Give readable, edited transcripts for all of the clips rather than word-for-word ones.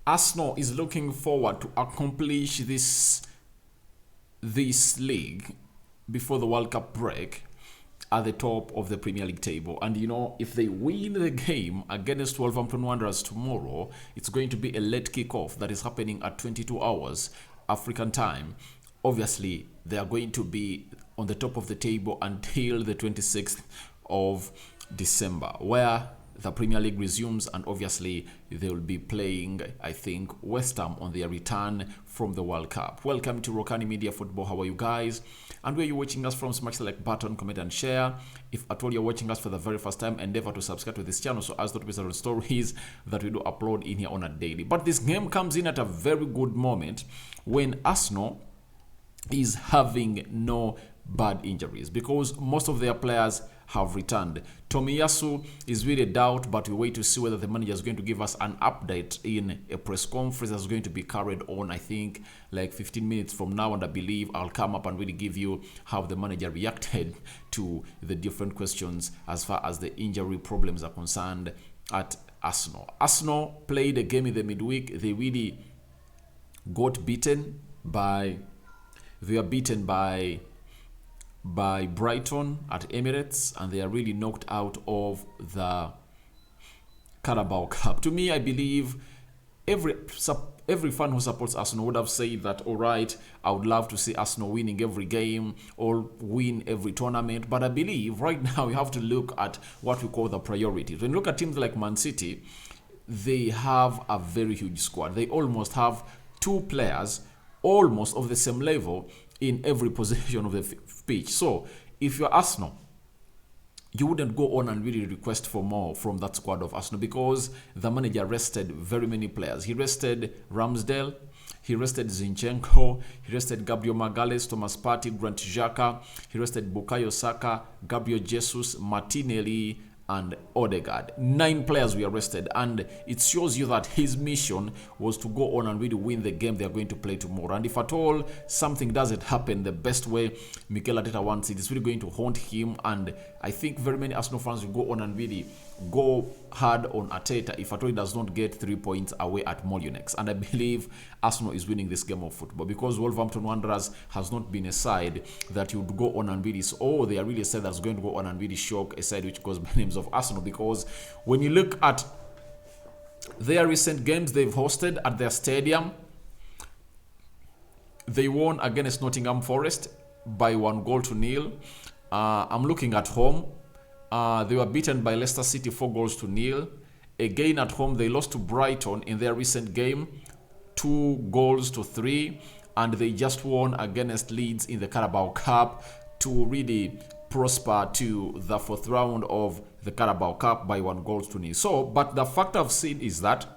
Arsenal is looking forward to accomplish this league before the World Cup break at the top of the Premier League table. And if they win the game against Wolverhampton Wanderers tomorrow, it's going to be a late kickoff that is happening at 22 hours African time. Obviously, they are going to be on the top of the table until the 26th of December, where the Premier League resumes, and obviously they will be playing, I think, West Ham on their return from the World Cup. Welcome to Rokani Media Football. How are you guys? And where you're watching us from, smash the like button, comment and share. If at all you're watching us for the very first time, endeavor to subscribe to this channel so as not to miss the stories that we do upload in here on a daily. But this game comes in at a very good moment when Arsenal is having no bad injuries, because most of their players have returned. Tomiyasu is really a doubt, but we wait to see whether the manager is going to give us an update in a press conference that's going to be carried on, I think, like 15 minutes from now, and I believe I'll come up and really give you how the manager reacted to the different questions as far as the injury problems are concerned at Arsenal. Arsenal played a game in the midweek. They really got beaten by Brighton at Emirates, and they are really knocked out of the Carabao Cup. To me, I believe every fan who supports Arsenal would have said that, all right, I would love to see Arsenal winning every game or win every tournament. But I believe right now you have to look at what we call the priorities. When you look at teams like Man City, they have a very huge squad. They almost have two players almost of the same level in every position of the pitch. So if you're Arsenal, you wouldn't go on and really request for more from that squad of Arsenal, because the manager rested very many players. He rested Ramsdale, he rested Zinchenko, he rested Gabriel Magalhaes, Thomas Partey, Grant Xhaka, he rested Bukayo Saka, Gabriel Jesus, Martinelli, and Odegaard. 9 players were arrested, and it shows you that his mission was to go on and really win the game they are going to play tomorrow. And if at all something doesn't happen the best way Mikel Arteta wants it, it's really going to haunt him. And I think very many Arsenal fans will go on and really go hard on Arteta if at all he does not get 3 points away at Molineux. And I believe Arsenal is winning this game of football, because Wolverhampton Wanderers has not been a side that you would go on and really say, oh, they are really a side that's going to go on and really shock a side which goes by names of Arsenal. Because when you look at their recent games they've hosted at their stadium, they won against Nottingham Forest by 1-0. I'm looking at home. They were beaten by Leicester City 4-0. Again at home, they lost to Brighton in their recent game 2-3. And they just won against Leeds in the Carabao Cup to really prosper to the 4th round of the Carabao Cup by 1-0. So, but the fact I've seen is that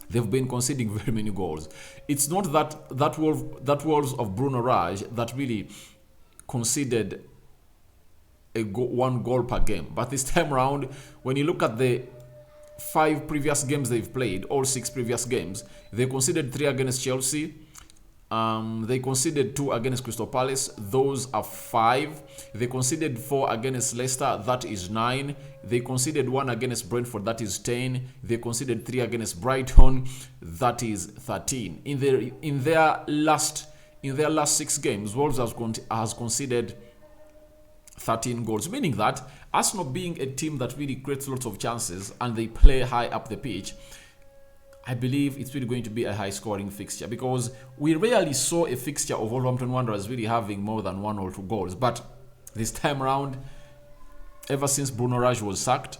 they've been conceding very many goals. It's not that Wolves of Bruno Rage that really conceded one goal per game. But this time around, when you look at the 5 previous games they've played, all 6 previous games, they conceded 3 against Chelsea. They conceded 2 against Crystal Palace. Those are 5. They conceded 4 against Leicester. That is 9. They conceded 1 against Brentford. That is 10. They conceded 3 against Brighton. That is 13. In their last 6 games, Wolves has conceded 13 goals, meaning that Arsenal, being a team that really creates lots of chances and they play high up the pitch, I believe it's really going to be a high-scoring fixture, because we rarely saw a fixture of Wolverhampton Wanderers really having more than 1 or 2 goals. But this time around, ever since Bruno Rage was sacked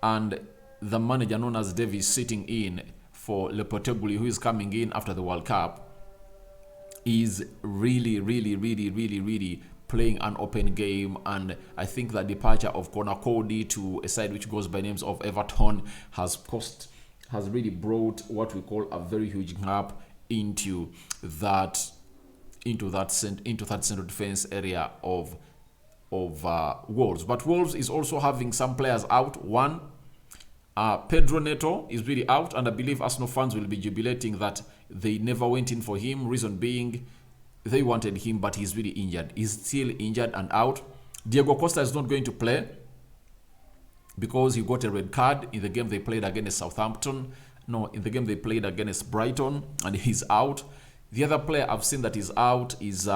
and the manager known as Davies sitting in for Lopetegui, who is coming in after the World Cup, is really playing an open game. And I think the departure of Conor Cody to a side which goes by names of Everton has really brought what we call a very huge gap into that central defense area of Wolves. But Wolves is also having some players out. One, Pedro Neto is really out, and I believe Arsenal fans will be jubilating that they never went in for him. Reason being, they wanted him, but he's really injured. He's still injured and out. Diego Costa is not going to play because he got a red card in the game they played against Southampton. No, in the game they played against Brighton, and he's out. The other player I've seen that is out is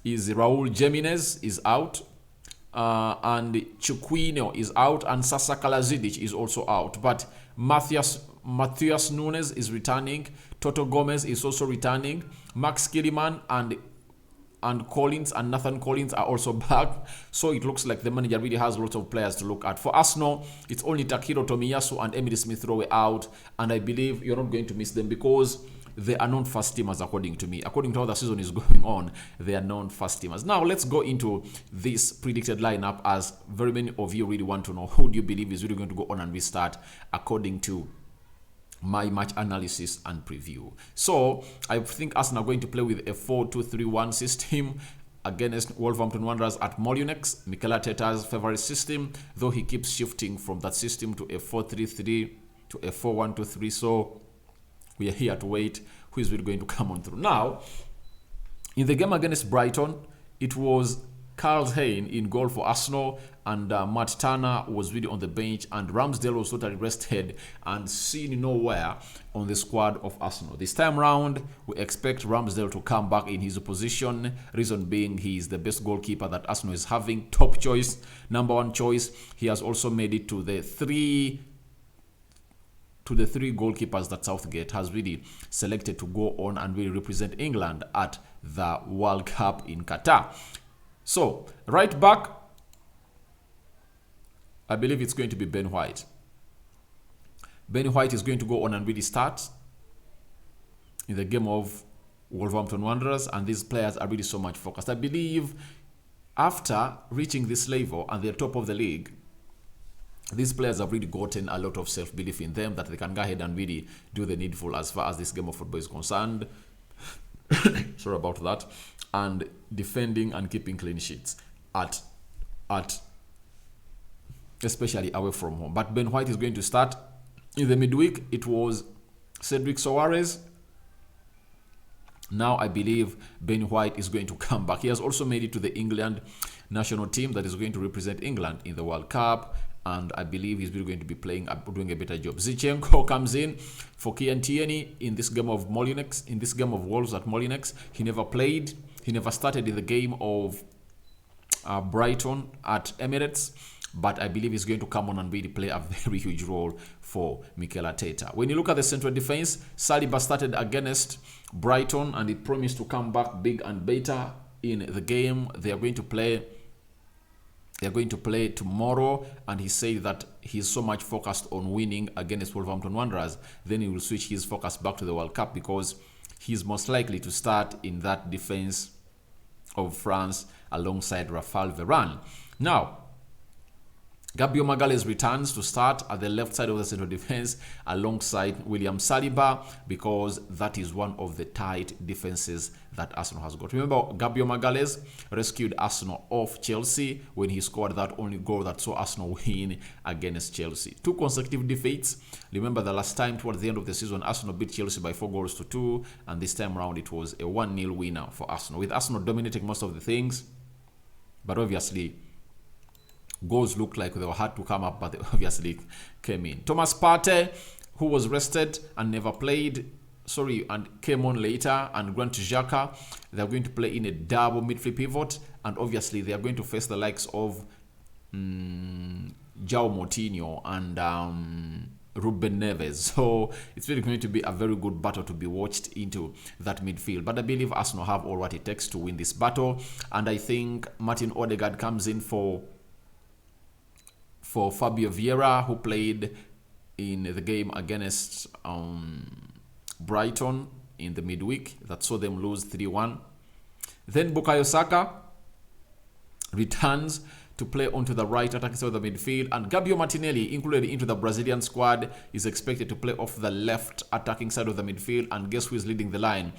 Raul Jimenez is out. And Chukwuino is out, and Sasa Kalazidic is also out. But Matthias Nunes is returning. Toto Gomez is also returning. Max Kiliman and Collins and Nathan Collins are also back. So it looks like the manager really has a lot of players to look at. For Arsenal, it's only Takiro Tomiyasu and Emily Smith-Rowe out, and I believe you're not going to miss them because they are non-first teamers according to me. According to how the season is going on, they are non-first teamers. Now let's go into this predicted lineup, as very many of you really want to know who do you believe is really going to go on and restart according to my match analysis and preview. So I think Arsenal are going to play with a 4-2-3-1 system against Wolverhampton Wanderers at Molineux, Mikel Arteta's favorite system, though he keeps shifting from that system to a 4-3-3 to a 4-1-2-3. So we are here to wait who is really going to come on through. Now, in the game against Brighton, it was Karl Hein in goal for Arsenal, and Matt Turner was really on the bench, and Ramsdale was totally rested and seen nowhere on the squad of Arsenal. This time round, we expect Ramsdale to come back in his position. Reason being, he is the best goalkeeper that Arsenal is having. Top choice, number one choice. He has also made it to the three goalkeepers that Southgate has really selected to go on and really represent England at the World Cup in Qatar. So, right back, I believe it's going to be Ben White. Ben White is going to go on and really start in the game of Wolverhampton Wanderers, and these players are really so much focused. I believe after reaching this level and they're top of the league, these players have really gotten a lot of self-belief in them that they can go ahead and really do the needful as far as this game of football is concerned. Sorry about that. And defending and keeping clean sheets at especially away from home. But Ben White is going to start. In the midweek, it was Cedric Soares. Now I believe Ben White is going to come back. He has also made it to the England national team that is going to represent England in the World Cup, and I believe he's really going to be doing a better job. Zinchenko comes in for Kian Tierney in this game of Molineux, in this game of Wolves at Molineux. He never played. He never started in the game of Brighton at Emirates, but I believe he's going to come on and really play a very huge role for Mikel Arteta. When you look at the central defense, Saliba started against Brighton and he promised to come back big and better in the game. They are going to play tomorrow, and he said that he's so much focused on winning against Wolverhampton Wanderers, then he will switch his focus back to the World Cup because he's most likely to start in that defense of France alongside Raphael Varane. Now, Gabriel Magalhaes returns to start at the left side of the central defense alongside William Saliba because that is one of the tight defenses that Arsenal has got. Remember, Gabriel Magalhaes rescued Arsenal off Chelsea when he scored that only goal that saw Arsenal win against Chelsea. 2 consecutive defeats. Remember the last time towards the end of the season, Arsenal beat Chelsea by 4-2, and this time around it was a 1-0 winner for Arsenal, with Arsenal dominating most of the things, but obviously goals looked like they had to come up, but they obviously came in. Thomas Partey, who was rested and never played, and came on later, and Grant Xhaka, they're going to play in a double midfield pivot, and obviously they are going to face the likes of João Moutinho and Ruben Neves. So it's really going to be a very good battle to be watched into that midfield. But I believe Arsenal have all what it takes to win this battle, and I think Martin Odegaard comes in for Fabio Vieira, who played in the game against Brighton in the midweek that saw them lose 3-1. Then Bukayo Saka returns to play onto the right attacking side of the midfield, and Gabriel Martinelli, included into the Brazilian squad, is expected to play off the left attacking side of the midfield. And guess who is leading the line?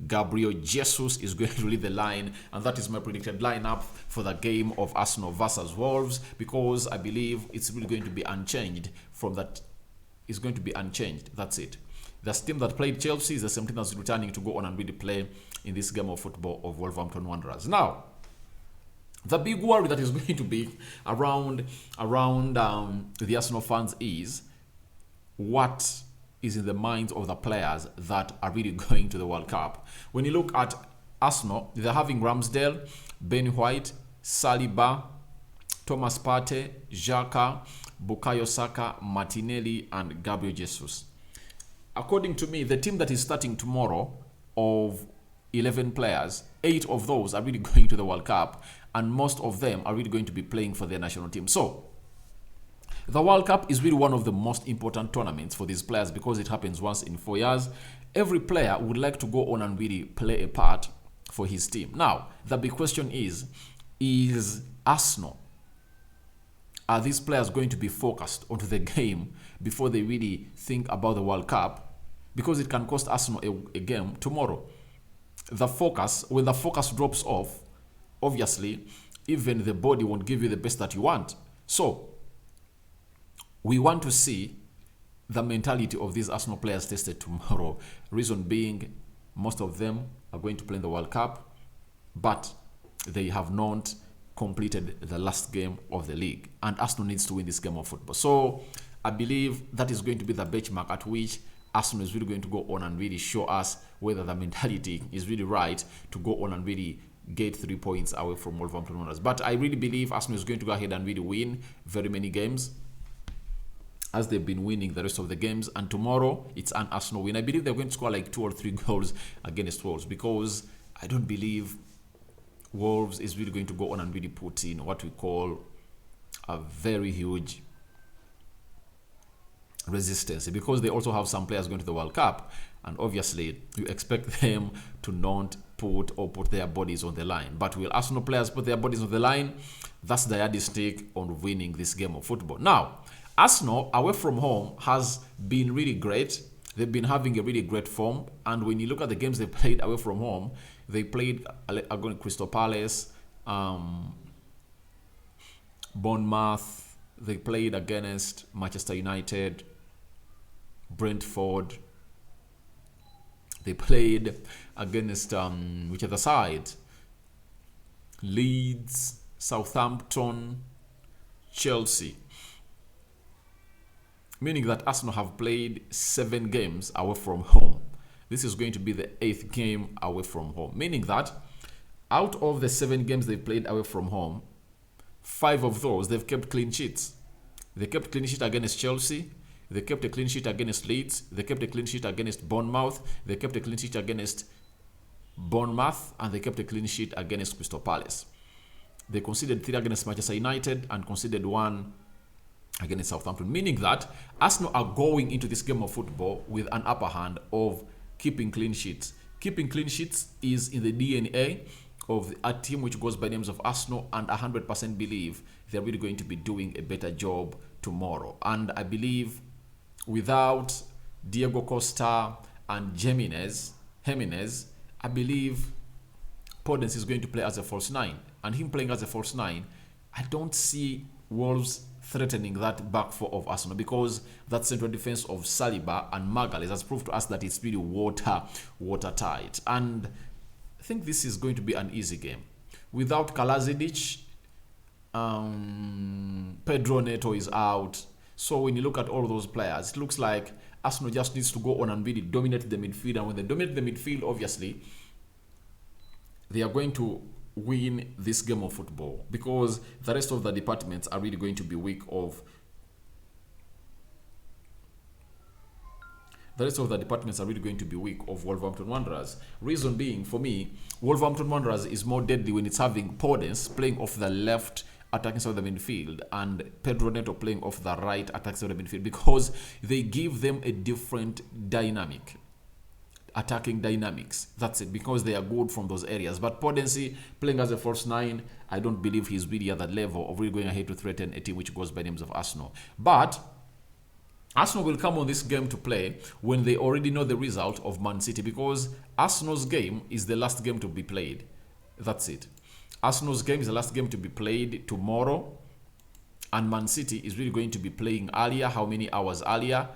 Gabriel Jesus is going to lead the line, and that is my predicted lineup for the game of Arsenal versus Wolves, because I believe it's really going to be unchanged from that. It's going to be unchanged. That's it. The team that played Chelsea is the same team that's returning to go on and really play in this game of football of Wolverhampton Wanderers. Now, The big worry that is going to be around the Arsenal fans is what is in the minds of the players that are really going to the World Cup. When you look at Arsenal, they're having Ramsdale, Ben White, Saliba, Thomas Partey, Xhaka, Bukayo Saka, Martinelli, and Gabriel Jesus. According to me, the team that is starting tomorrow of 11 players, 8 of those are really going to the World Cup, and most of them are really going to be playing for their national team. So, the World Cup is really one of the most important tournaments for these players because it happens once in 4 years. Every player would like to go on and really play a part for his team. Now, the big question is Arsenal, are these players going to be focused onto the game before they really think about the World Cup? Because it can cost Arsenal a game tomorrow. When the focus drops off, obviously, even the body won't give you the best that you want. So, we want to see the mentality of these Arsenal players tested tomorrow. Reason being, most of them are going to play in the World Cup, but they have not completed the last game of the league. And Arsenal needs to win this game of football. So I believe that is going to be the benchmark at which Arsenal is really going to go on and really show us whether the mentality is really right to go on and really get 3 points away from Wolverhampton Wanderers. But I really believe Arsenal is going to go ahead and really win very many games, as they've been winning the rest of the games. And tomorrow, it's an Arsenal win. I believe they're going to score like 2 or 3 goals against Wolves, because I don't believe Wolves is really going to go on and really put in what we call a very huge resistance, because they also have some players going to the World Cup, and obviously you expect them to not put their bodies on the line. But will Arsenal players put their bodies on the line? That's the yardstick on winning this game of football. Now, Arsenal away from home has been really great. They've been having a really great form, and when you look at the games they played away from home, they played against Crystal Palace, Bournemouth. They played against Manchester United, Brentford. They played against which other side? Leeds, Southampton, Chelsea. Meaning that Arsenal have played 7 games away from home. This is going to be the 8th game away from home. Meaning that out of the 7 games they've played away from home, 5 of those they've kept clean sheets. They kept clean sheet against Chelsea. They kept a clean sheet against Leeds. They kept a clean sheet against Bournemouth. They kept a clean sheet against Bournemouth. And they kept a clean sheet against Crystal Palace. They conceded 3 against Manchester United and conceded 1 against Southampton. Meaning that Arsenal are going into this game of football with an upper hand of keeping clean sheets. Keeping clean sheets is in the DNA of a team which goes by names of Arsenal, and 100% believe they're really going to be doing a better job tomorrow. And I believe without Diego Costa and Jimenez, I believe Podence is going to play as a false 9. And him playing as a false 9, I don't see Wolves threatening that back four of Arsenal, because that central defense of Saliba and Magalhaes has proved to us that it's really watertight. And I think this is going to be an easy game. Without Kalazidic, Pedro Neto is out. So when you look at all those players, it looks like Arsenal just needs to go on and really dominate the midfield. And when they dominate the midfield, obviously, they are going to win this game of football, because the rest of the departments are really going to be weak of Wolverhampton Wanderers. Reason being, for me, Wolverhampton Wanderers is more deadly when it's having Podence playing off the left attacking side of the midfield and Pedro Neto playing off the right attacking side of the midfield, because they give them a different dynamic. Attacking dynamics. That's it, because they are good from those areas. But Podence playing as a false 9, I don't believe he's really at that level of really going ahead to threaten a team which goes by names of Arsenal. But Arsenal will come on this game to play when they already know the result of Man City, because Arsenal's game is the last game to be played. That's it. Arsenal's game is the last game to be played tomorrow, and Man City is really going to be playing earlier. How many hours earlier?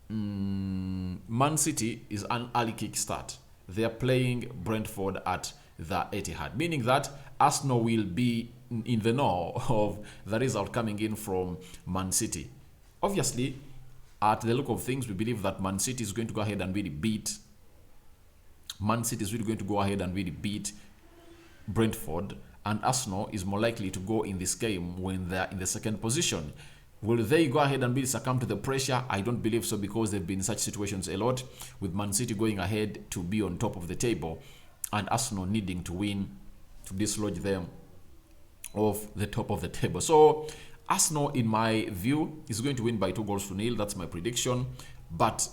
Man City is an early kickstart. They are playing Brentford at the Etihad, meaning that Arsenal will be in the know of the result coming in from Man City. Obviously, at the look of things, we believe that Man City is going to go ahead and really beat Brentford, and Arsenal is more likely to go in this game when they're in the second position. Will they go ahead and really succumb to the pressure? I don't believe so, because they've been in such situations a lot, with Man City going ahead to be on top of the table and Arsenal needing to win to dislodge them off the top of the table. So Arsenal, in my view, is going to win by 2-0. That's my prediction. But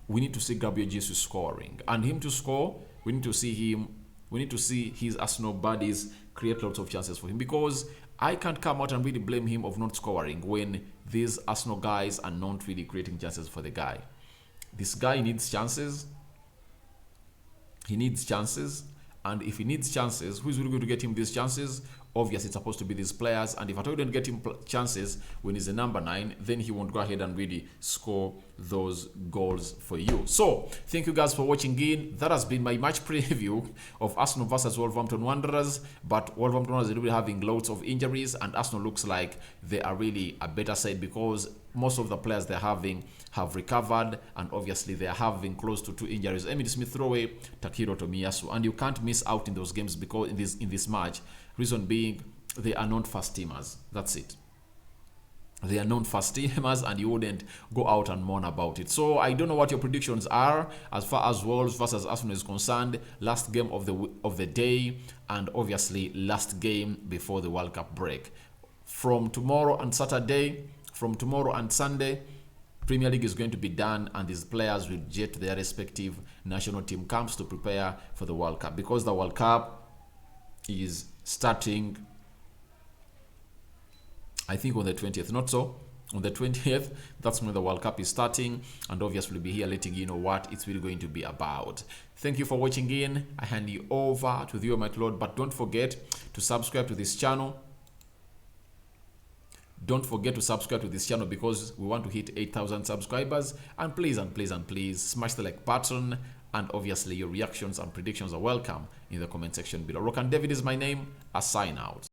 we need to see Gabriel Jesus scoring, and him to score, we need to see his Arsenal buddies create lots of chances for him, because I can't come out and really blame him of not scoring when these Arsenal guys are not really creating chances for the guy. This guy needs chances. He needs chances. And if he needs chances, who's really going to get him these chances? Obviously, it's supposed to be these players. And if I don't get him chances when he's a number 9, then he won't go ahead and really score those goals for you. So, thank you guys for watching in. That has been my match preview of Arsenal versus Wolverhampton Wanderers. But Wolverhampton Wanderers are really having loads of injuries, and Arsenal looks like they are really a better side, because most of the players they're having have recovered, and obviously they are having close to 2 injuries. Emil Smith throw away Takehiro Tomiyasu, and you can't miss out in those games, because in this match, reason being they are not fast teamers. That's it. They are non fast teamers, and you wouldn't go out and mourn about it. So I don't know what your predictions are as far as Wolves versus Arsenal is concerned. Last game of the day, and obviously last game before the World Cup break. From tomorrow and Sunday, Premier League is going to be done, and these players will jet to their respective national team camps to prepare for the World Cup, because the World Cup is starting, I think, on the 20th. Not so. On the 20th, that's when the World Cup is starting, and obviously we'll be here letting you know what it's really going to be about. Thank you for watching in. I hand you over to the Almighty Lord, but don't forget to subscribe to this channel. Don't forget to subscribe to this channel, because we want to hit 8,000 subscribers. And please, smash the like button. And obviously your reactions and predictions are welcome in the comment section below. Rokani David is my name. A sign out.